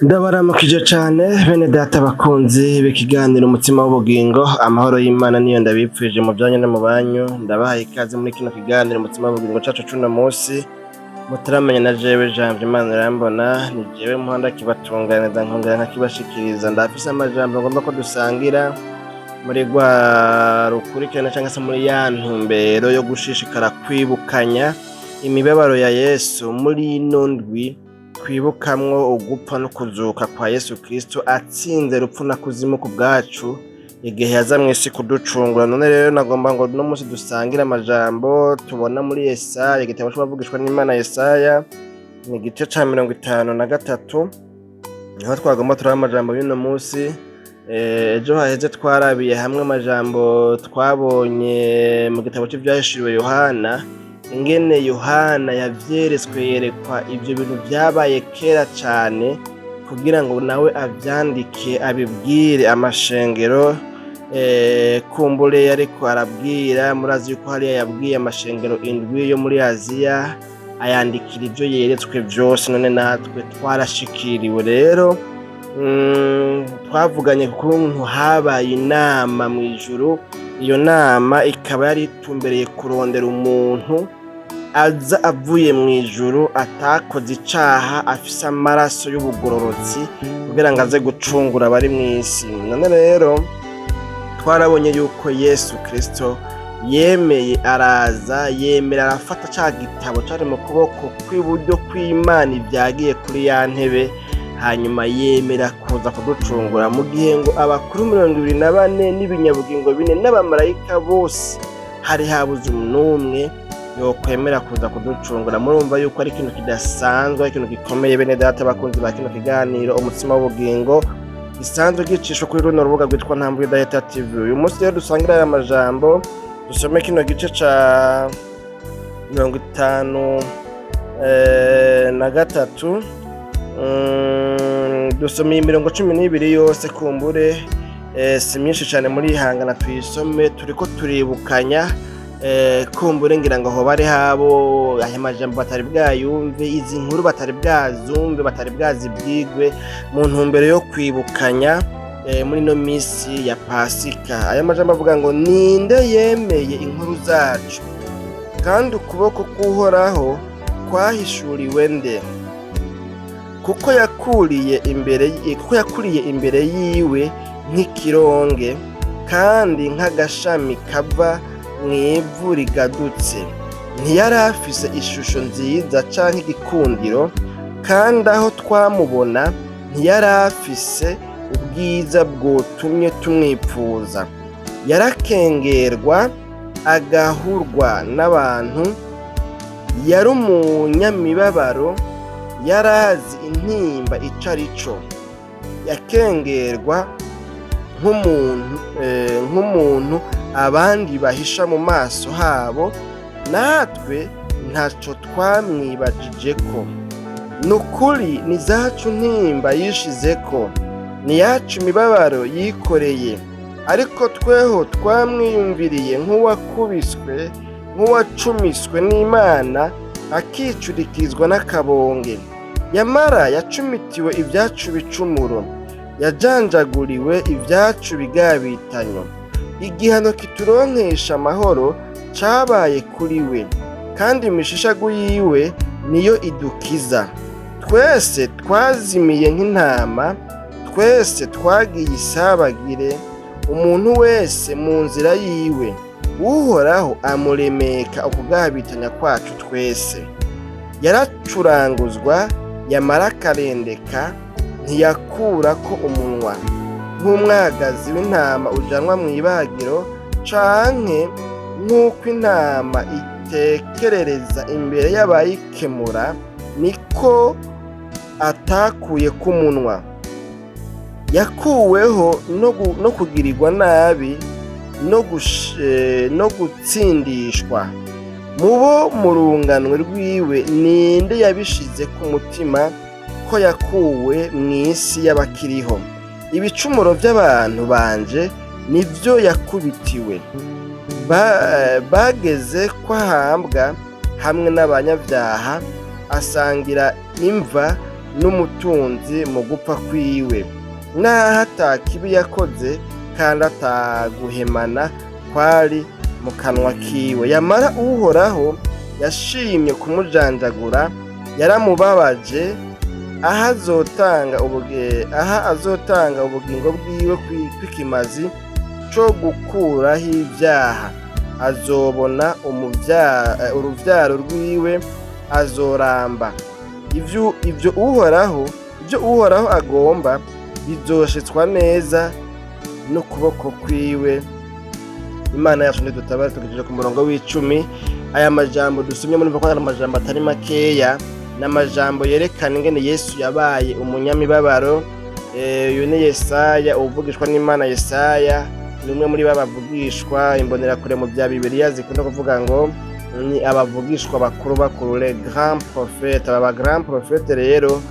Ndabaramukije cane bene data bakunzi b'ikiganiro umutima w'ubugingo, amahoro y'Imana niyo ndabipfuje mu byanyu no mu banyu. Ndabahaye ikaze muri kino kiganiro umutima w'ubugingo cacu cuno musi, mutaramenya na jewe Jambo Imana irambona, ni jewe muhanda kibatunganiriza nkongera nkakibashikiriza. Ndafise amajambo ngomba ko dusangira muri rwa rukurikirana canke se muri ya ntumbero yo gushishikara kwibukanya imibabaro ya Yesu muri ino ndwi, twibukamwo ugupfa no kuzuka kwa Yesu Kristo atsinze urupfu na kuzimu ku bwacu igihe yaza mw'isi kuducungura. None rero nagomba ngo no musi dusangire amajambo tubona muri Yesaya, igitabo c'abavugishwa n'Imana Yesaya, ni igice ca 53, niho twagomba turaba amajambo y'uno musi. Ejo haheze twarabiye hamwe amajambo twabonye mu gitabo c'ivyahishuriwe Yohana, ingene Yohana yavyeretswe yerekwa ivyo bintu vyabaye kera cane kugira ngo nawe avyandike abibwire amashengero. Kumbure yariko arabwira, murazi yuko hariya yabwiye amashengero indwi yo muri Aziya, ayandikira ivyo yeretswe vyose. None natwe twarashikiriwe rero, twavuganye kukuntu habaye inama mw'ijuru. Iyo nama ikaba yari itumbereye kurondera umuntu aza avuye mw'ijuru atakoze icaha, afise amaraso y'ubugororotsi kugira ngo aze gucungura abari mw'isi. None rero twarabonye yuko Yesu Kristo yemeye araza, yemera arafata ca gitabo cari mu kuboko kw'iburyo kw'Imana ivyagiye kuri ya ntebe, hanyuma yemera kuza kuducungura, mu gihe ngo abakuru 24 n'ibinyabugingo 4 n'abamarayika bose hari habuze n'umwe yokwemera kuza kuducungura. Murumva yuko ari ikintu kidasanzwe, ikintu gikomeye bene data bakunzi ba kino kiganiro umutima w'ubugingo, gisanzwe gicishwa kuri runo rubuga rwitwa Ntambwe Data TV. Uyu munsi rero dusangira aya majambo, dusome kino gice ca 53, dusomeye imirongo 12 yose, kumbure si myinshi cane muri ihangana tuyisome. Turiko turibukanya, kumbure ngira ngo hoba ari habo aya majambo batari bwayumve, izi nkuru batari bwazumve, batari bwazibwigwe, mu ntumbero yo kwibukanya muri no misi ya Pasika. Aya majambo avuga ngo ninde yemeye inkuru zacu, kandi ukuboko k'Uhoraho kwahishuriwe nde? kuko yakuriye imbere yiwe nk'ikironge, kandi nk'agashami kava mw'ivu rigadutse. Ntiyari afise ishusho nziza canke igikundiro, kandi aho twamubona ntiyari afise ubwiza bwotumye tumwipfuza. Yarakengerwa agahurwa n'abantu, yari umunyamibabaro, yarazi intimba ico arico. Yakengerwa nk'umuntu abandi bahisha mu maso habo, natwe ntaco twamwibajijeko. Nukuri ni zacu ntimba yishizeko, ni yacu imibabaro yikoreye, ariko tweho twamwiyumviriye nk'uwacumiswe n'Imana, akicurikizwa n'akabonge. Yamara yacumitiwe ibyacu bicumuro, yajanjaguriwe ibyacu bigabitanyo. Igihano kituronkesha amahoro cabaye kuri we, kandi imishishagu yiwe niyo idukiza. Twese twazimiye nk'intama, twese twagiye isabagire, umuntu wese mu nzira yiwe. Uhoraho amuremeka ukugabitanya kwacu twese. Yaracuranguzwa, yamara akarendeka, ntiyakurako umunwa. Nk'umwagazi w'intama ujanwa mw'ibagiro, canke nk'uko intama itekerereza imbere y'abayikemura, niko atakuye k'umunwa. Yakuweho no kugirirwa nabi, no gutsindishwa. Mubo mu runganwe rwiwe ninde yabishize ku mutima ko yakuwe mw'isi y'abakiriho? Ibicumuro by'abantu banje nivyo yakubitiwe. Bageze kwahambwa hamwe n'abanyabyaha, asangira imva n'umutunzi mu gupfa kwiwe, naho atakibi yakoze kandi ataguhemana kwari mu kanwa kiwe. Yamara Uhoraho yashimye kumujanjagura, yaramubabaje, aha azotanga ubugingo bwiwe kw'ikimazi co gukuraho ibyaha. Azobona uruvyaro rwiwe azoramba. Ibyo Uhoraho agomba bizoshitswa neza n'ukuboko kwiwe. Imana yacu nidutabare. Tugejeje ku murongo w'10. Aya majambo dusomye muri ko ari amajambo atari makeya, n'amajambo yerekana ingene Yesu yabaye umunyamibabaro. Uyu ni Yesaya, uvugishwa n'Imana. Yesaya ni umwe muri babavugishwa imbonerakure mu bya Bibiliya zikunda kuvuga ngo ni abavugishwa bakuru le grand prophète. Aba grand prophète rero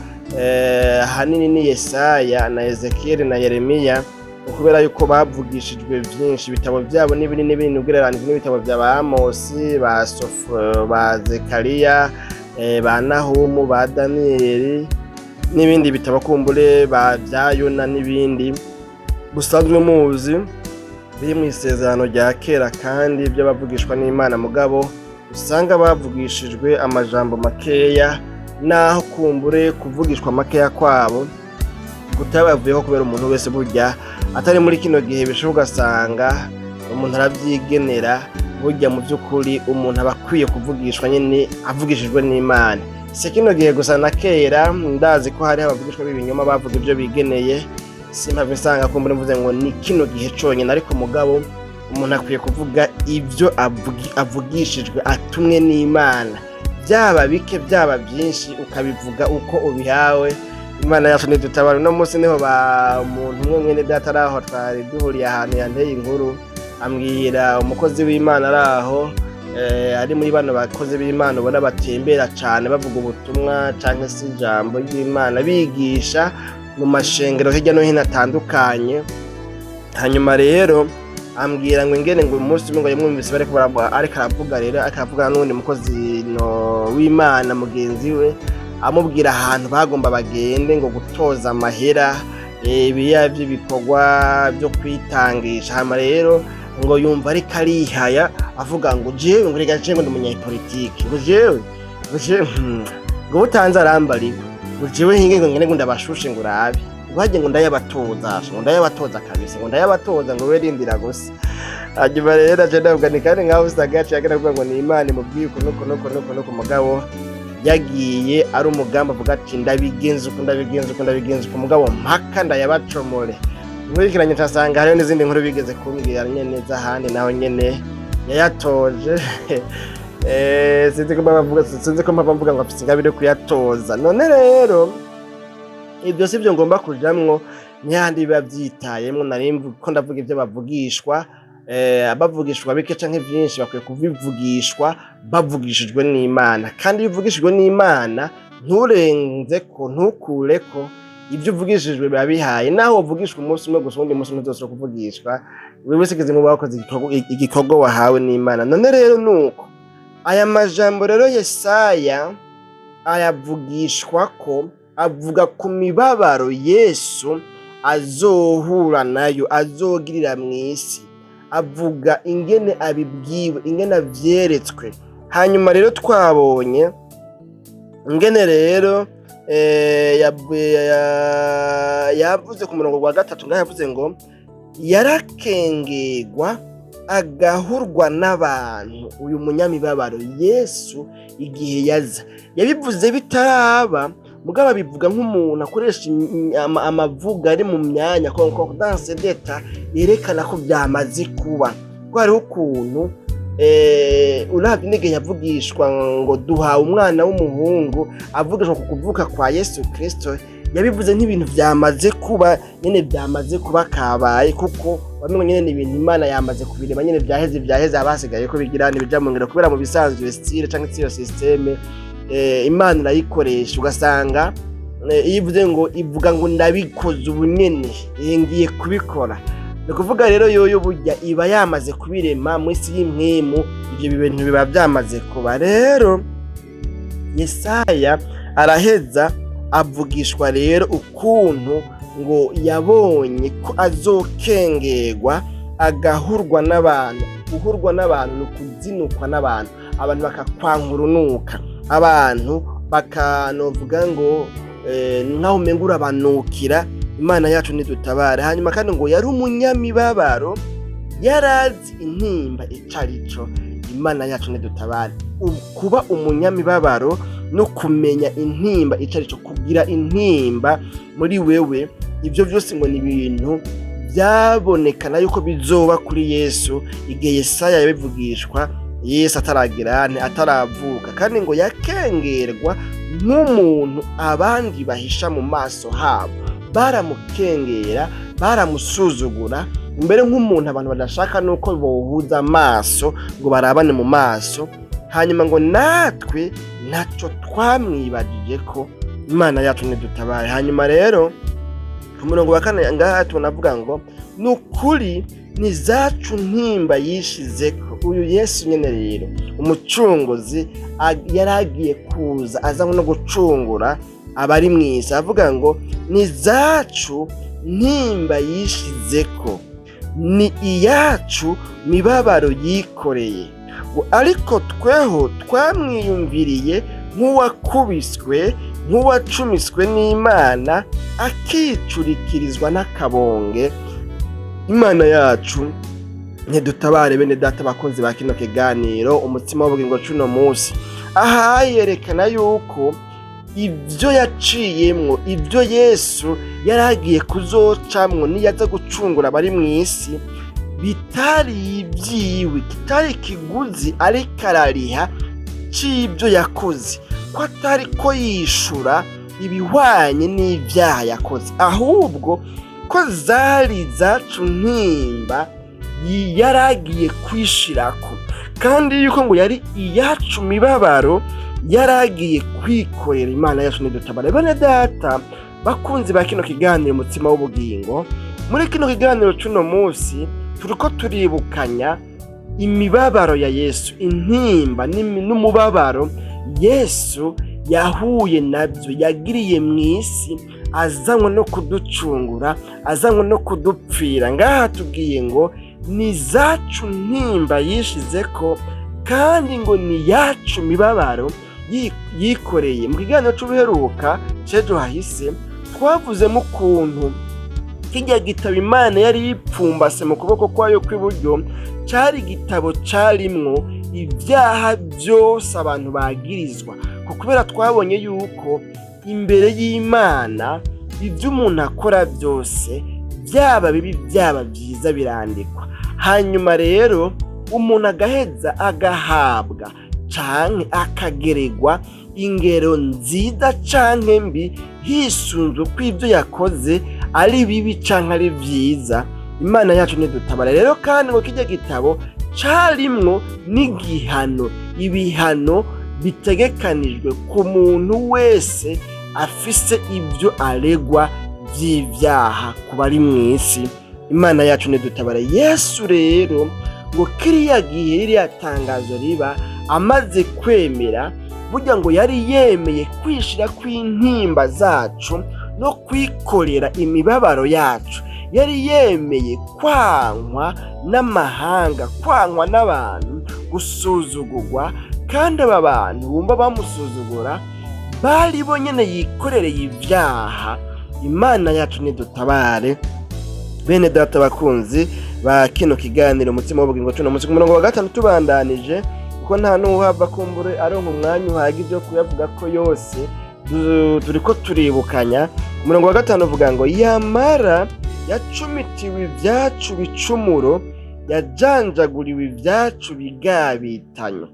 hanini ni Yesaya na Ezekiel na Yeremiya, kubera yuko bavugishijwe byinshi. Ibitabo byabo ni binini ugereranije n'ibitabo bya Amosi, ba Zekariya, ba Nahumu, ba Daniyeli n'ibindi bitabo kumbure bya Yona n'ibindi busanzwe muzi biri mu isezerano rya kera, kandi ibyo bavugishwa n'Imana mugabo usanga bavugishijwe amajambo makeya, naho kumbure kuvugishwa makeya kwabo kutabavuyeho kubera umuntu wese burya atari muri kino gihe bishoboka, ugasanga umuntu arabyigenera. Burya mu by'ukuri umuntu aba akwiye kuvugishwa nyine avugishijwe n'Imana. Si kino gihe gusa, na kera ndazi ko hari abavugishwa b'ibinyoma bavuga ibyo bigeneye. Simpamvu nsanga ko muri mvuze ngo ni kino gihe cyonyine, ariko mugabo umuntu akwiye kuvuga ibyo avugishijwe atumwe n'Imana, byaba bike byaba byinshi, ukabivuga uko ubihawe. Imana yacu nidutabara. Uno munsi niho umuntu umwe mwene data araho twari duhuriye ahantu yanteye inkuru, ambwira umukozi w'Imana araho, ari muri bano bakozi b'Imana ubona batembera cyane bavuga ubutumwa cyangwa se ijambo ry'Imana, bigisha mu mashengero hirya no hino atandukanye. Hanyuma rero ambwira ngo ingene ngo umunsi umwe ngo yamwumvise ariko aravuga rero akavuga n'undi mukozi w'Imana mugenzi we, amubwira ahantu bagomba bagende ngo gutoza amahera ibiya by'ibikorwa byo kwitangisha. Hama rero ngo yumva ariko arihaya avuga ngo jewe ngo rigaje ngo umunyapolitiki, ngo jewe ngo utanze arambari, ngo jewe hinge ngo ngene ngo ndabashushe ngo urabe, baje ngo ndayabatoza kabisa, ngo ndayabatoza ngo werindira gusa. Hanyuma rero aje ndavuga ni kandi nkaho usagace yagera kuvuga ngo ni Imana imubwiye nuko mugabo yagiye ari umugambi avuga ati ndabigenza uko mugabo mpaka ndayabacomore. Nkurikiranye tasanga hariyo n'izindi nkuru bigeze kumbwira nyene z'ahandi naho nyene yayatoje. Sinzi ko mvuga ngo afite ingabire kuyatoza. None rero ibyo si byo ngomba kujamwo, n'ahandi biba byitayemwo. Narimva ko ndavuga ibyo bavugishwa, abavugishwa bike canke byinshi bakwiye kuvivugishwa bavugishijwe n'Imana. Kandi iyo uvugishijwe n'Imana nturenze ko, ntukure ko, ibyo uvugishijwe biba bihaye. Naho uvugishwa umunsi umwe gusa, undi munsi umwe uzosubira kuvugishwa, wewe wese mu bakoze igikorwa wahawe n'Imana. None rero nuko aya majambo rero Yesaya ayavugishwa ko avuga ku mibabaro Yesu azohura nayo, azogirira mw'isi. Avuga ingene abibwiwe, ingene avyeretswe. Hanyuma rero twabonye ingene rero yavuze ku murongo wa 3 ngaho yavuze ngo yarakengegwa agahurwa n'abantu. Uyu munyamibabaro Yesu igihe yaza yabivuze bitaraba, mugabo abivuga nk'umuntu akoresha amavuga ari mu myanya concordance d'etat yerekana ko byamaze kuba. Ko hariho ukuntu uravye n'igihe yavugishwa ngo duhawe umwana w'umuhungu, avugishwa ku kuvuka kwa Yesu Kristo, yabivuze nk'ibintu byamaze kuba nyene, byamaze kuba kabaye, kuko bamwe nyene ibintu Imana yamaze kubirema nyene byaheze abasigaye ko bigirana bija mu ngiro, kubera mu bisanzwe style canke iyo systeme Imana irayikoresha. Ugasanga ivuze ngo ivuga ngo ndabikoze ubu nyene ngiye kubikora, ni kuvuga rero yoyo burya iba yamaze kubirema mu isi y'imwemu. Ibyo bintu biba byamaze kuba. Rero Yesaya araheza avugishwa rero ukuntu ngo yabonye ko azokengerwa agahurwa n'abantu. Guhurwa n'abantu ni ukuzinukwa n'abantu, abantu bakakwanka urunuka, abantu bakanovuga ngo nkaho umenga urabanukira. Imana yacu nidutabare. Hanyuma kandi ngo yari umunyamibabaro, yarazi intimba icarico. Imana yacu nidutabare. Kuba umunyamibabaro no kumenya intimba icarico, kugira intimba muri wewe, ibyo byose ngo ni ibintu byabonekana yuko bizoba kuri Yesu igihe Yesaya yabivugishwa Yesu ataravuka, kandi ngo yakengerwa nk'umuntu abandi bahisha mu maso habo. Baramukengera, baramusuzugura, mbere nk'umuntu abantu badashaka nuko bohuza amaso ngo barabane mu maso. Hanyuma ngo natwe ntacyo twamwibagije ko. Imana yacu nidutabare. Hanyuma rero ku murongo wa 4 ngaha tunavuga ngo nukuri ni zacu ntimba yishizeko. Uyu Yesu nyene rero umucunguzi yaragiye kuza azanywe no gucungura abari mw'isi. Avuga ngo ni zacu ntimba yishizeko, ni iyacu mibabaro yikoreye. Ariko tweho twamwiyumviriye nk'uwakubiswe, nk'uwacumiswe n'Imana, akicurikirizwa n'akabonge. Imana yacu ntidutabare bene data bakunzi ba kino kiganiro umutima w'ubugingo cuno munsi. Aha yerekana yuko ibyo yaciyemwo, ibyo Yesu yaragiye kuzocamwo niyaza gucungura abari mw'isi, bitari ibyiwe, kitari ikiguzi ariko arariha c'ibyo yakoze, ko atari ko yishura ibihwanye n'ibyaha yakoze, ahubwo ko zari zacu ntimba yaragiye kwishirako, kandi yuko ngo yari iyacu mibabaro yaragiye kwikorera. Imana yacu nidutabare. Bene data bakunzi ba kino kiganiro umutima w'ubugingo, muri kino kiganiro cuno munsi turiko turibukanya imibabaro ya Yesu, intimba n'umubabaro Yesu yahuye nabyo, yagiriye mw'isi, azanywe no kuducungura, azanywe no kudupfira. Ngaha tubwiye ngo ni zacu ntimba yishizeko, kandi ngo ni yacu mibabaro yikoreye. Mu kiganiro c'ubuheruka c'ejo hahise twavuzemo ukuntu kijya gitabo Imana yari yipfumbase mu kuboko kwayo kw'iburyo cari igitabo carimwo ibyaha byose abantu bagirizwa, kubera twabonye yuko imbere y'Imana ibyo umuntu akora byose, byaba bibi byaba byiza, birandikwa. Hanyuma rero umuntu agaheza agahabwa canke akageregwa ingero nziza canke mbi hisunzwe ko ibyo yakoze ari bibi canke ari byiza. Imana yacu nidutabare rero. Kandi ngo kijya gitabo carimwo n'igihano, ibihano bitegekanijwe ku muntu wese afise ibyo aregwa by'ibyaha ku bari mw'isi. Imana yacu nidutabare. Yesu rero ngo kiriya gihe ririya tangazo riba amaze kwemera, burya ngo yari yemeye kwishira kw'intimba zacu no kwikorera imibabaro yacu. Yari yemeye kwankwa n'amahanga, kwankwa n'abantu, gusuzugurwa, kandi aba bantu bumva bamusuzugura bari bo nyene yikorereye ibyaha. Imana yacu nidutabare. Bene data bakunzi ba kino kiganiro umutima w'ubugingo cuno munsi ku murongo wa 5 tubandanije, kuko nta n'uhava kumbure aronka umwanya uhagije kuyavuga ko yose, turiko turibukanya. Umurongo wa 5 uvuga ngo yamara yacumitiwe ibyacu bicumuro, yajanjaguriwe ibyacu bigabitanyo,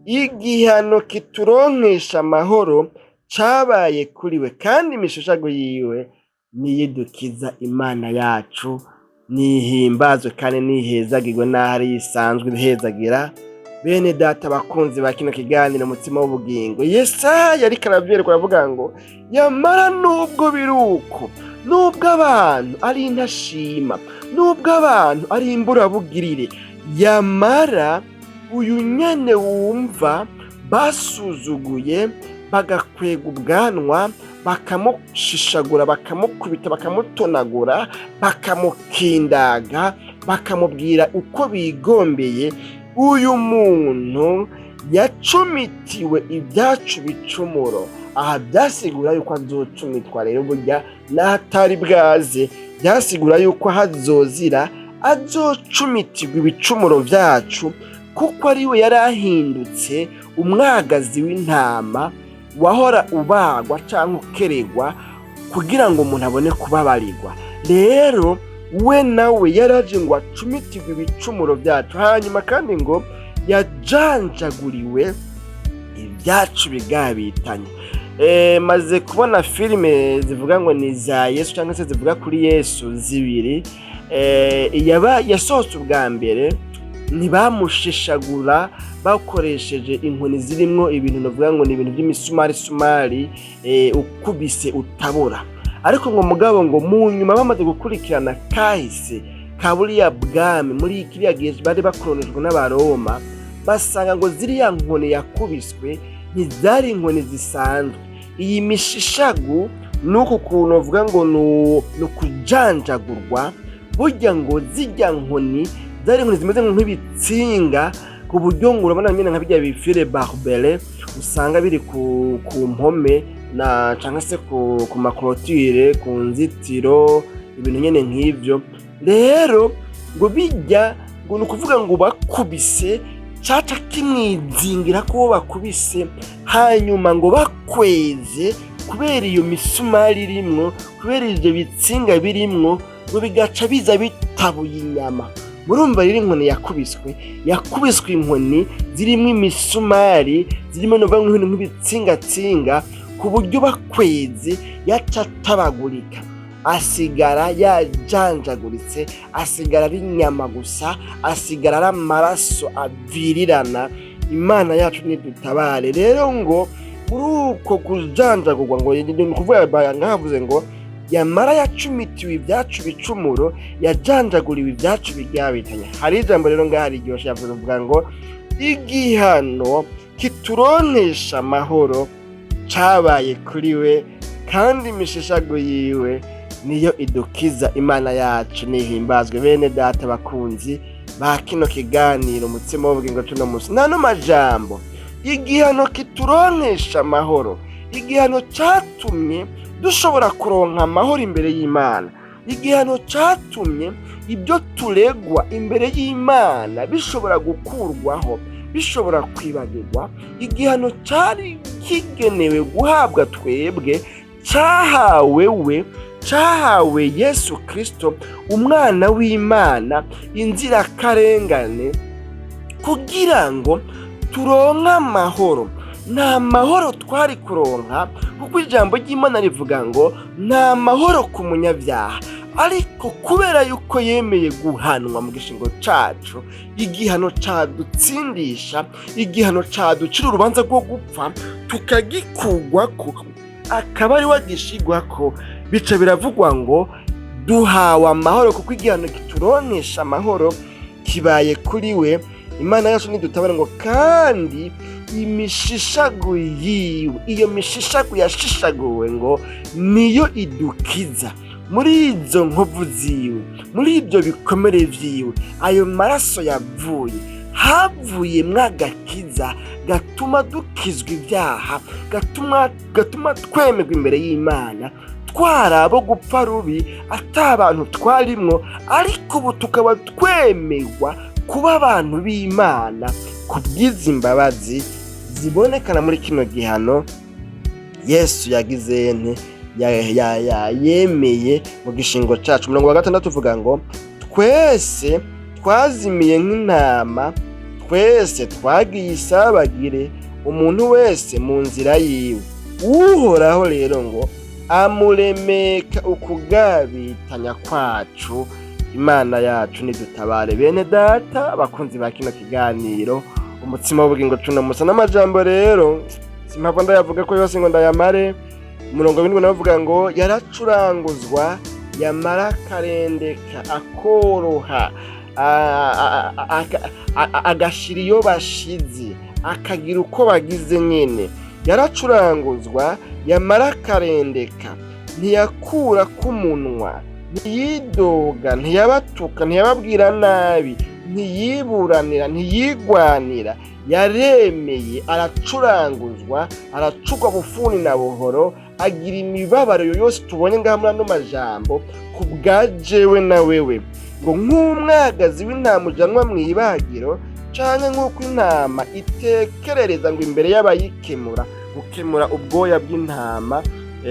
igihano kituronkesha amahoro cabaye kuriwe, kandi imishushago yiwe niyidukiza. Imana yacu nihimbazwe kandi nihezagirwe n'ahari isanzwe ihezagira. Bene data bakunzi ba kino kiganiro umutima w'ubugingo, Yesaya ariko aravyereka aravuga ngo yamara nubwo biruko, nubwo abantu ari intashima, nubwo abantu ari imburabugirire, yamara uyu nyene wumva basuzuguye, bagakwega ubwanwa, bakamushishagura, bakamukubita, bakamutonagura, bakamukindaga, bakamubwira uko bigombeye. Uyu muntu yacumitiwe ibyacu bicumuro. Aha byasigura yuko azocumitwa rero burya n'ahatari bwaze, byasigura yuko hazozira azocumitirwa ibicumuro byacu, kuko ari we yari ahindutse umwagazi w'intama wahora ubagwa cyangwa ukeregwa kugira ngo umuntu abone kubabarirwa. Rero we nawe yaraje ngo acumitirwe ibicumuro byacu, hanyuma kandi ngo yajanjaguriwe ibyacu bigabitanye. Maze kubona filime zivuga ngo ni za Yesu cyangwa se zivuga kuri Yesu zibiri. Yasohotse ubwa mbere ntibamushishagura bakoresheje inkoni zirimo ibintu navuga ngo ni ibintu by'imisumari ukubise utabura, ariko ngo mugabo ngo mu nyuma bamaze gukurikirana kahise ka buriya bwami muri kiriya gihe bari bakoronijwe n'Abaroma, basanga ngo ziriya nkoni yakubiswe ntizari inkoni zisanzwe. Iyi mishishagu nuko kuntu bavuga ngo ni ukujanjagurwa, burya ngo zijya nkoni zari inkoni zimeze nk'ibitsinga, ku buryo ngo urabona nyine nka bijya bifire barbere usanga biri ku mpome na cyangwa se ku makorotire, ku nzitiro, ibintu nyine nk'ibyo. Rero ngo bijya ngo ni ukuvuga ngo bakubise caca kimwizingira ko bakubise, hanyuma ngo bakweze kubera iyo misumari irimwo, kubera ivyo bitsinga birimwo, ngo bigaca biza bitabuye inyama. Murumva rero inkoni yakubiswe inkoni zirimo imisumari, zirimo no bamwe nk'ibitsingatsinga, ku buryo bakweze yaca atabagurika, asigara yajanjaguritse, asigara ari inyama gusa, asigara ari amaraso avirirana. Imana yacu nidutabare. Rero ngo muri uko kujanjagurwa ngo ni kuvuga ngahavuze ngo yamara yacumitiwe ibyacu bicumuro, yajanjaguriwe ibyacu bigabitanye. Hari ijambo rero ngaha riryoshe yavuga ngo igihano kituronkesha amahoro cabaye kuri we, kandi imishishago yiwe niyo idukiza. Imana yacu nihimbazwe. Bene data bakunzi ba kino kiganiro umutsima w'ubugingo tuno munsi, nano majambo igihano kituronkesha amahoro, igihano catumye dushobora kuronka amahoro imbere y'Imana, igihano catumye ibyo turegwa imbere y'Imana bishobora gukurwaho, bishobora kwibagirwa. Igihano cari kigenewe guhabwa twebwe cahawe Yesu Kristo, umwana w'Imana, inzirakarengane, kugira ngo turonke amahoro. Nta mahoro twari kuronka, kuko ijambo ry'Imana rivuga ngo nta mahoro ku munyabyaha, ariko kubera yuko yemeye guhanwa mu gishingo cacu, igihano cadutsindisha, igihano caducira urubanza rwo gupfa, tukagikugwako, akaba ari wagishigwako, bica biravugwa ngo duhawe amahoro, kuko igihano kituronkesha amahoro kibaye kuri we. Imana yacu nidutabara ngo kandi imishishago yiwe, iyo mishishago yashishaguwe ngo niyo idukiza. Muri izo nkovu ziwe, muri ibyo bikomere vyiwe, ayo maraso havuye mwagakiza gatuma dukizwa ibyaha, gatuma twemerwa imbere y'Imana, twarabo gupfa rubi atabantu twarimwo, ariko ubu tukaba twemerwa kuba abantu b'Imana kubwiza imbabazi zibonekana muri kino gihano Yesu yagize yemeye mu gishingo cacu. 6 tuvuga ngo twese twazimiye nk'intama, twese twagiye isabagire, umuntu wese mu nzira yiwe. Uhoraho rero ngo amuremeka ukugabitanya kwacu. Imana yacu nidutabare. Bene data bakunzi ba kino kiganiro umutsima w'ubugingo tuno musa, n'amajambo rero simpava ndayavuga ko yose ngo ndayamare. 70 navuga ngo yaracuranguzwa, yamara karendeka, akoroha, agashira iyo bashize, akagira uko bagize nyene, yaracuranguzwa yamara akarendeka, ntiyakura k'umunwa, ntiyidoga, ntiyabatuka, ntiyababwira nabi, ntiyiburanira, ntiyigwanira, yaremeye, aracuranguzwa, aracugwa bufuni na buhoro, agira imibabaro yose tubonye ngaha muri ano majambo ku bwa jewe na wewe, ngo nk'umwagazi w'intama ujanwa mw'ibagiro, canke nk'uko intama itekerereza ngo imbere y'abayikemura, gukemura ubwoya bw'intama.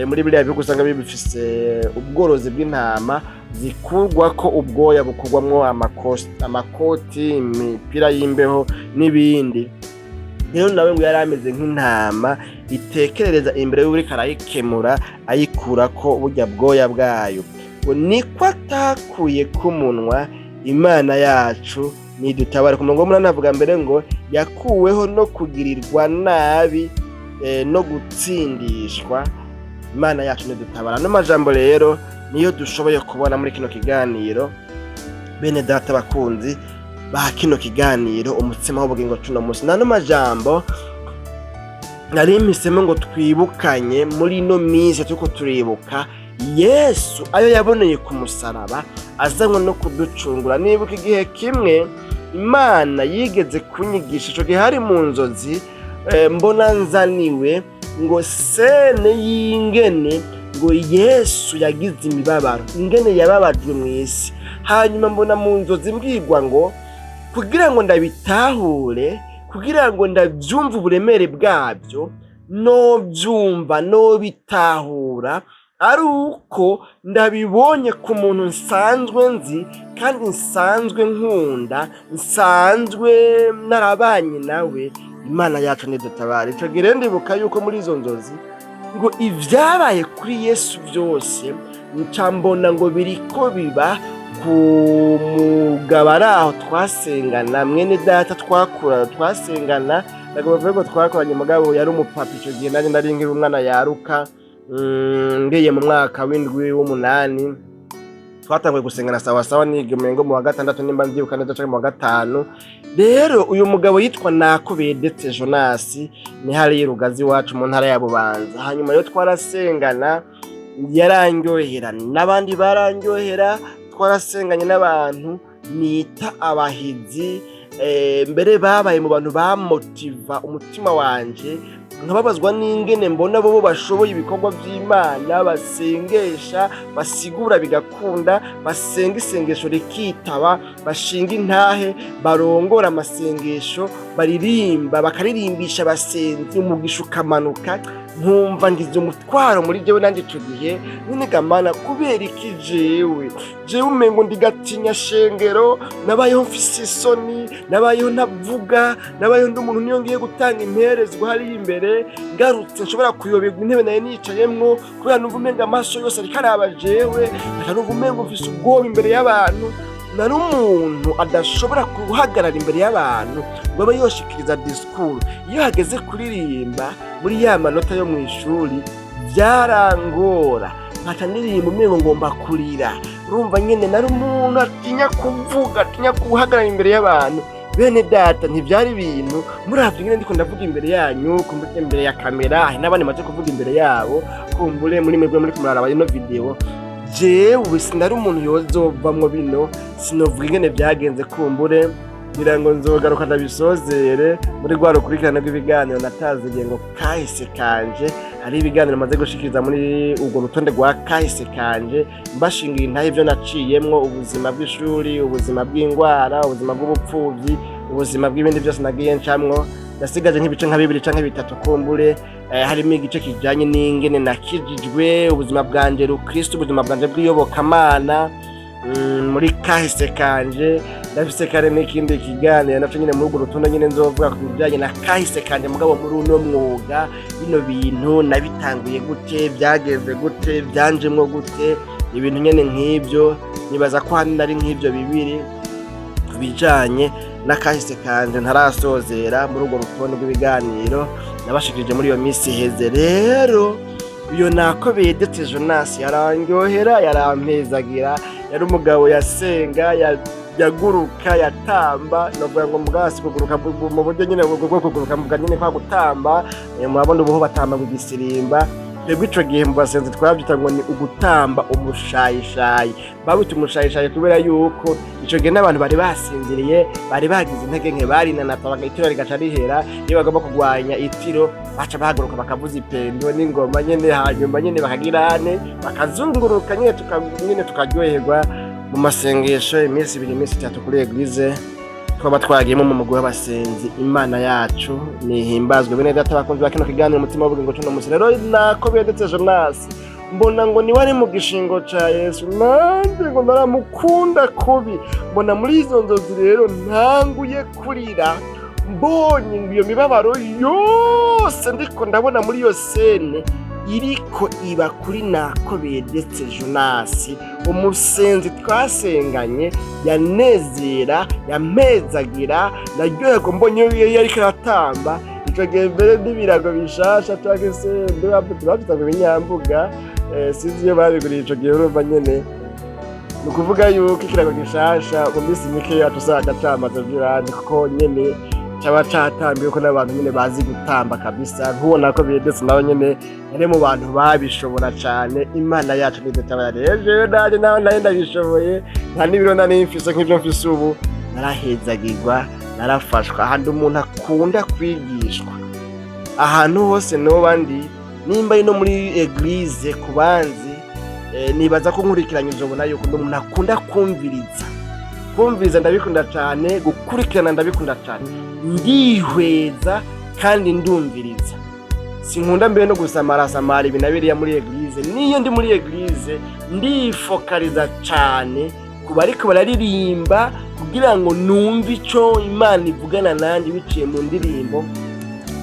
Muri biriya bihugu usanga bifise ubworozi bw'intama zikurwa ko ubwoya bukurwamwo amakoti, imipira y'imbeho n'ibindi. Rero nawe ngo yari ameze nk'intama itekerereza imbere y'uriko arayikemura, ayikura ko burya bwoya bwayo. Ngo niko atakuye k'umunwa Imana yacu nidutabare. Ku murongo munani avuga mbere ngo yakuweho no kugirirwa nabi no gutsindishwa. Imana yacu nidutabara. Ano majambo rero niyo dushoboye kubona muri kino kiganiro. Bene data bakunzi ba kino kiganiro umutsima w'ubugingo cuno munsi, n'ano majambo nari mpisemo ngo twibukanye muri ino minsi turiko turibuka Yesu ayo yaboneye ku musaraba azanywe no kuducungura. Nibuka igihe kimwe Imana yigeze kunyigisha, ico gihe hari mu nzozi mbona nzaniwe ngo sene y'ingene ngo Yesu yagize imibabaro, ingene yababajwe mw'isi. Hanyuma mbona mu nzozi mbwirwa ngo kugira ngo ndabitahure, kugira ngo ndavyumva uburemere bwabyo, novyumva nobitahura ari uko ndabibonye ku muntu nsanzwe nzi kandi nsanzwe nkunda, nsanzwe narabanye nawe. Imana yacu nidutabare. Ico gihe ndibuka yuko muri izo nzozi ngo ivyabaye kuri Yesu byose ncambona ngo biriko biba ku mugabo ari aho twasengana, mwene data twasengana, nagomba ngo twakoranye mugabo yari umupapa. Ico gihe nari nkiri umwana yaruka, ngiye mu mwaka w'indwi w'umunani, twatanguye gusengana sawa nigemengo mu wa gatandatu nimba ndyibuka neza canke mu wa gatanu. Rero uyu mugabo yitwa Nakubedetse Jonas, ni hari Rugazi wacu mu ntara ya Bubanza. Hanyuma yo twarasengana, yarangyohera n'abandi barangyohera, twarasenganye n'abantu nita abahizi, mbere babaye mu bantu bamotiva umutima wanje, nkababazwa n'ingene mbona bo bashoboye ibikorwa by'Imana, basengesha, basigura bigakunda, basenga isengesho rikitaba, bashinga intahe, barongora amasengesho, baririmba, bakaririmbisha abasenzi, umugisha ukamanuka. Nkumva ngize umutwaro muri jewe nanje ico gihe, none Mana kubera iki jewe umengo ndigatinya shengero, nabayeho mfise isoni, nabayeho ntavuga, nabayeho ndi umuntu niyo ngiye gutanga imperezwa hari imbere, ngarutse nshobora kuyoberwa intebe naye nicayemwo, kubera numva umenga amaso yose ariko araba jewe, numva umengo mfise ubwoba imbere y'abantu. Nari umuntu adashobora guhagarara imbere y'abantu ngo abe yoshikiriza disikuru. Iyo hageze kuririmba muri ya manota yo mu ishuri byarangora, nkaca ndirimba umengo ngomba kurira. Urumva nyene nari umuntu atinya kuvuga, atinya guhagarara imbere y'abantu. Bene data ntivyari ibintu muravye nyene ndiko ndavuga imbere yanyu, kumbure imbere ya kamera, hari n'abandi maze kuvuga imbere yabo, kumbure muri mwebwe muri kumuraraba ino video. Jewe sinari umuntu yozovamwo bino, sinovuga ingene byagenze, kumbure ngira ngo nzogaruka ndabisozere muri rwa rukurikirana rw'ibiganiro natazigiye ngo kahise kanje. Hari ibiganiro maze gushikiriza muri urwo rutonde rwa kahise kanje, mbashingira intahe ivyo naciyemwo, ubuzima bw'ishuri, ubuzima bw'ingwara, ubuzima bw'ubupfuvyi, ubuzima bw'ibindi byose nagiye ncamwo. Ndasigaje nk'ibice nka 2 canke 3 kumbure. Harimo igice kijanye n'ingene nakijijwe, ubuzima bwanje rukristo, ubuzima bwanje bw'iyobokamana muri kahise kanje. Ndafise kare n'ikindi kiganiro naco nyine muri urwo rutonde nyine nzovuga ku bijanye na kahise kanje, mugabo muri uno mwuga, bino bintu nabitanguye gute, byageze gute, byanjemwo gute, ibintu nyene nk'ibyo. Nibaza ko hari nari nk'ibyo bibiri bijanye na kahise kanje ntarasozera muri urwo rutonde rw'ibiganiro nabashikirije muri iyo minsi heze. Rero iyo Nakubedetse Jonas yarangyohera, yarampezagira, yari umugabo yasenga, yaguruka yatamba novuga ngo mugasi kuguruka mu buryo nyine bwo kuguruka mvuga nyine kwa gutamba murabona ubuho batamba mu gisirimba twebwe ico gihe mu basenzi twabyita ngo ni ugutamba umushayishayi babita umushayishayi kubera yuko ico gihe n'abantu bari basinziriye bari bagize intege nke bari nanata bagahitira rigaca rihera iyo bagomba kugwanya itiro baca bahaguruka bakavuza ipendo n'ingoma nyene hanyuma nyene bakagirane bakazunguruka nyene tukaryoherwa mu masengesho iminsi 2 iminsi 3 kuri eglise twaba twagiyemo mu mugwi w'abasenzi. Imana yacu nihimbazwe bene data bakunzi bakino kiganiro umutima w'ubugingo cyo no musi rero nako bedetse Jonas mbona ngo ni wari mu gishingo ca Yesu nanje ngo naramukunda kubi mbona muri izo nzozi rero ntanguye kurira mbonye iyo mibabaro yose ndiko ndabona muri yo sene iriko iba kuri nako bedetse Jonas umusenzi twasenganye yanezera yamezagira naryoheko mbonye yari karatamba ico gihe mbere n'ibirago bishasha twagese ndabafite ibinyambuga sinzi iyo babiguriye ico gihe urumva nyene ni ukuvuga yuko ikirago gishasha mu minsi mike yatusanga camaze virane kuko nyene cyaba catambiye ko n'abantu nyene bazi gutamba kabisa nkubona ko bedetse nawe nyene yari mu bantu babishobora cyane. Imana yacu nidutabareje naje nawe ndabishoboye nta nibiro nanifise nk'ivyo mfise ubu narahezagirwa narafashwa ahandi umuntu akunda kwigishwa ahantu hose no bandi nimba no muri eglise kubanzi nibaza ko nkurikiranye uzobona yuko umuntu akunda kumviriza ndabikunda cyane gukurikirana ndabikunda cyane ndihweza kandi ndumviriza sinkunda mbere no gusamara ibinabiriya muri eglise niyo ndi muri eglise ndifokaliza cyane kuba ariko bararirimba kugira ngo numve ico Imana ivugana nandi biciye mu ndirimbo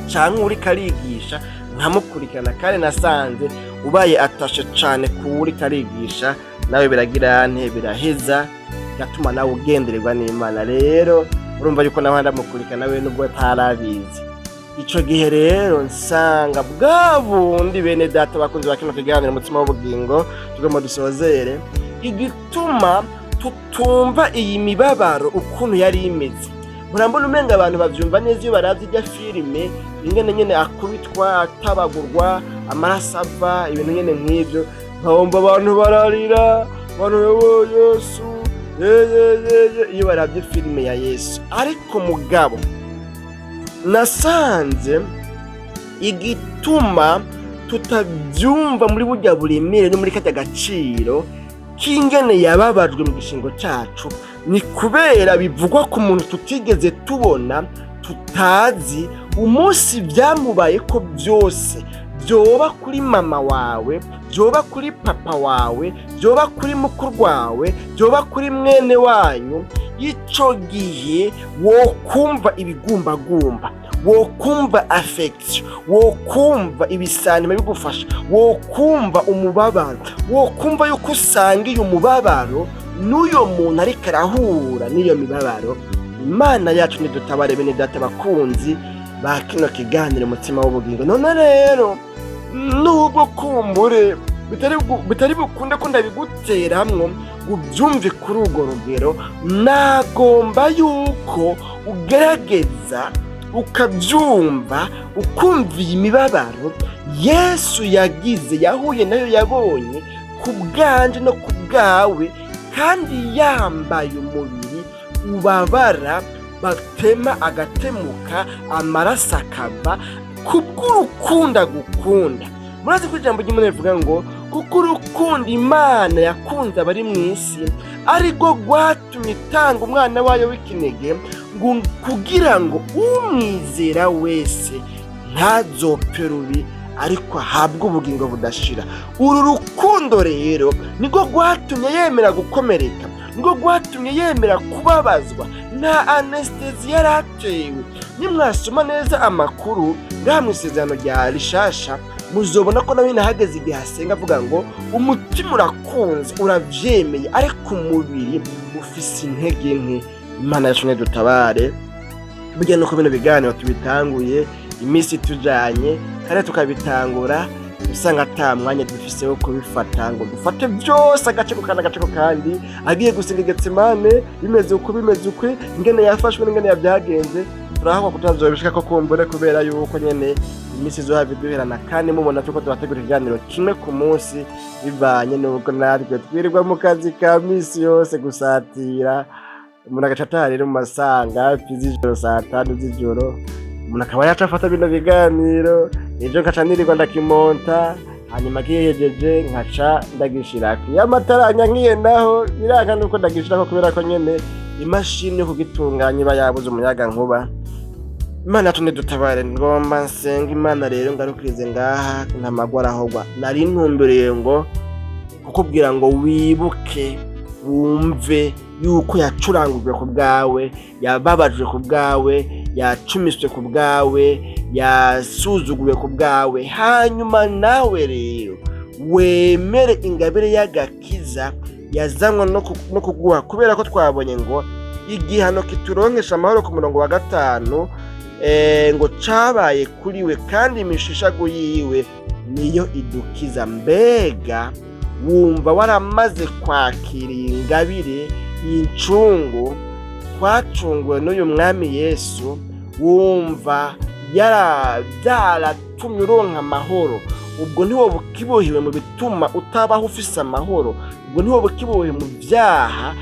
cyane uri karigisha nkamukurikirana kandi nasanze ubaye atashe cyane kuri karigisha nawe biragirane biraheza gatuma nawe ugendererwa n'Imana rero urumva yuko nawe ndamukurikirana nawe nubwo atarabizi ico gihe rero nsanga bwabundi bene data bakunzi bakino kiganiro umutima w'ubugingo tugomba dusozere igituma tutumva iyi mibabaro ukuntu yari imeze murambona umenga abantu bavyumva neza iyo baravye ijya filime ingene nyene akubitwa atabagurwa amarasava ibintu nyene nk'ivyo nkabomba abantu bararira abantu Yesu iyo baravye filime ya Yesu ariko mugabo nasanze igituma tutabyumva muri burya buremere no muri kata gaciro kingene yababajwe mu gishingo cyacu ni kubera bivugwa ku muntu tutigeze tubona tutazi umunsi byamubaye ko byose byoba kuri mama wawe byoba kuri papa wawe byoba kuri mukuru wawe byoba kuri mwene wanyu ico gihe wo kumva ibigumbagumba wo kumva affection wo kumva ibisanima bigufasha wo kumva umubabaro wo kumva yuko usangiye umubabaro n'uyo muntu ariko arahura n'iyo mibabaro. Imana yacu nidutabare bene data bakunzi ba kino kiganiro umutima w'ubugingo none rero nubwo kumbure bitari bukunde ko ndabiguteramwo ubyumve kuri urwo rugero nagomba yuko ugerageza ukabyumva ukumva iyi mibabaro Yesu yagize yahuye nayo yabonye ku bwanje no ku bwawe kandi yambaye umubiri ubabara batema agatemuka amaraso akava kubw'urukundo gukunda. Murazi ko ijambo ry'Imana rivuga ngo kuko urukundo Imana yakunze abari mu isi ariko rwatumye itanga umwana wayo w'ikinege ngo kugira ngo umwizera wese ntazopfe rubi ariko ahabwe ubugingo budashira. Uru rukundo rero niko rwatumye yemera gukomereka, niko rwatumye yemera kubabazwa, nta anesthesia yaratewe. Nimwasoma neza amakuru mu isezerano rya rishasha muzobona ko nawe nahageze igihe asenga avuga ngo umutima urakunze uravyemeye ariko umubiri ufise intege nke. Imana yacu nidutabare burya nuko bino biganiro tubitanguye iminsi tujanye kandi tukabitangura usanga ata mwanya dufise wo kubifata ngo dufate byose agace ku kandi agiye gusenga Getsemane bimeze uko ingene yafashwe n'ingene yabyagenze turahakwa kutazobishika ko kumbure kubera yuko nyene imisi zo havi duherana kandi mubona tuko turategura ikiganiro kimwe ku munsi bivanye n'ubwo natwe twirirwa mu kazi ka misi yose gusatira umuntu agaca rero mu masanga z'ijoro saa 5 z'ijoro umuntu akaba yacafata bino biganiro ejo nkaca nirirwa ndakimonta hanyuma gihejeje nkaca ndagishirako iyo amatara anyankiye naho biranga nuko ndagishirako kubera ko nyene imashini yo kugitunganya iba yabuze umuyaga nkuba. Imana yatumye dutabare ngomba nsenga Imana rero ngarukirize ngaha ntamagwara ahogwa nari ntumbereye ngo kukubwira ngo wibuke wumve yuko yacurangujwe ku bwawe, yababajwe ku bwawe, yacumiswe ku bwawe, yasuzuguwe ku bwawe, hanyuma nawe rero wemere ingabire y'agakiza yazanwa no kuguha kubera ko twabonye ngo igihano kituronkesha amahoro ku murongo wa 5 ngo cabaye kuri we kandi imishishago yiwe niyo idukiza. Mbega wumva waramaze kwakira ingabire incungu twacunguwe n'uyu mwami Yesu, wumva byaratumye uronka amahoro, ubwo ntiwo bukibohiwe mu bituma utabaho ufise amahoro, ubwo ntiwo bukibohiwe mu byaha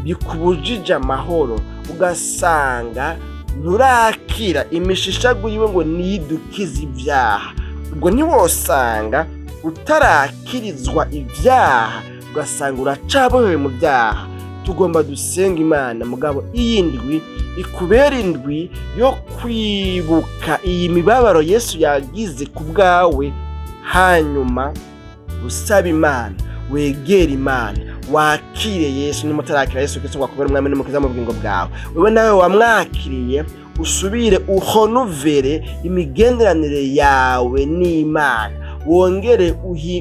bikubujije amahoro, ugasanga nturakira imishishago yiwe ngo nidukize ibyaha, ubwo ntiwosanga utarakirizwa ibyaha, ugasanga uracabohewe mu byaha. Tugomba dusenga Imana mugabo iyindwi ikubera indwi yo kwibuka iyi mibabaro Yesu yagize ku bwawe, hanyuma usaba Imana, wegera Imana, wakire Yesu. Nimutarakira Yesu Kristo wakubera umwami n'umukiza mu bugingo bwawe, wewe nawe wamwakiriye usubire uhonovere imigenderanire yawe n'Imana, wongere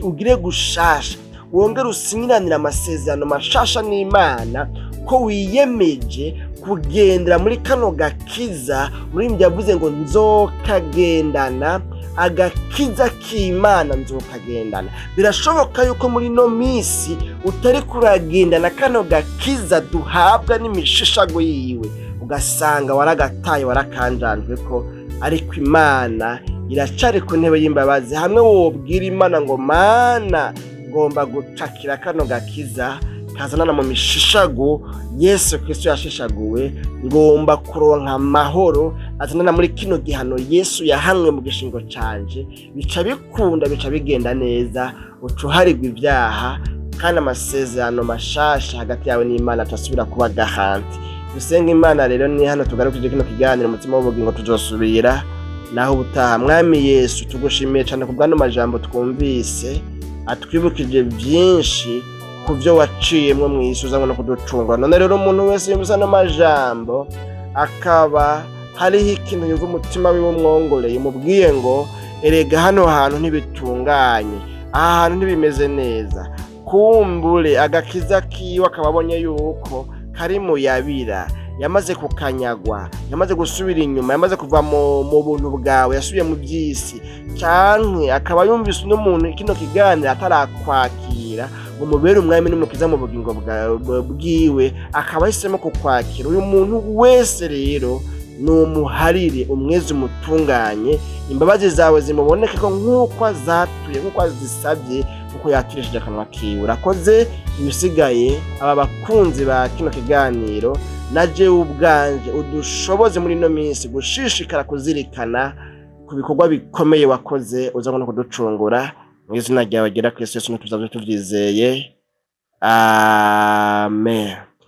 ugire gushasha, wongere usinyiranira amasezerano mashasha n'Imana ko wiyemeje kugendera muri kano gakiza. Muri yavuze ngo nzokagendana agakiza k'Imana, nzokagendana. Birashoboka yuko muri no misi utari kuragendana kano gakiza duhabwa n'imishishago yiwe, ugasanga waragataye warakanjanjwe ko, ariko Imana iracari ku ntebe y'imbabazi. Hamwe wobwira Imana ngo Mana ngomba gucakira kano gakiza kazanana mu mishishago Yesu Kristo yashishaguwe, ngomba kuronka amahoro azanana muri kino gihano Yesu yahanwe mu gishingo canje, bica bikunda, bica bigenda neza, ucuharigwa ibyaha kandi amasezerano mashasha hagati yawe n'Imana atasubira kuba gahanti. Dusenga Imana rero ni hano tugarukije kino kiganiro umutima w'ubugingo, tuzosubira naho ubutaha. Mwami Yesu tugushimiye cyane ku bwano majambo twumvise, atwibukije byinshi ku byo waciyemwo mu Yesu uzanwa no kuducungura. None rero umuntu wese yumvise no majambo akaba hariho ikintu yumva umutima wiwe umwongoreye, mubwiye ngo erega hano hantu ntibitunganye, aha hantu ntibimeze neza, kumbure agakiza kiwe akababonye yuko kari mu yabira, yamaze kukanyagwa, yamaze gusubira inyuma, yamaze kuva mu buntu bwawe, yasubiye mu by'isi, canke akaba yumvise n'umuntu kino kiganiro atarakwakira ngo mubere umwami n'umukiza mu bugingo bwiwe, akaba ahisemo kukwakira. Uyu muntu wese rero numuharire, umweze, umutunganye, imbabazi zawe zimuboneke ko nk'uko azatuye, nk'uko azisabye, kuko yatirishije akanwa kiwe. Urakoze. Ibisigaye aba bakunzi ba kino kiganiro naje ubwanje udushoboze muri no minsi gushishikara kuzirikana ku bikorwa bikomeye wakoze uzabona kuducungura. Mu izina ryawe gera Kristo Yesu tuzabe tuvyizeye.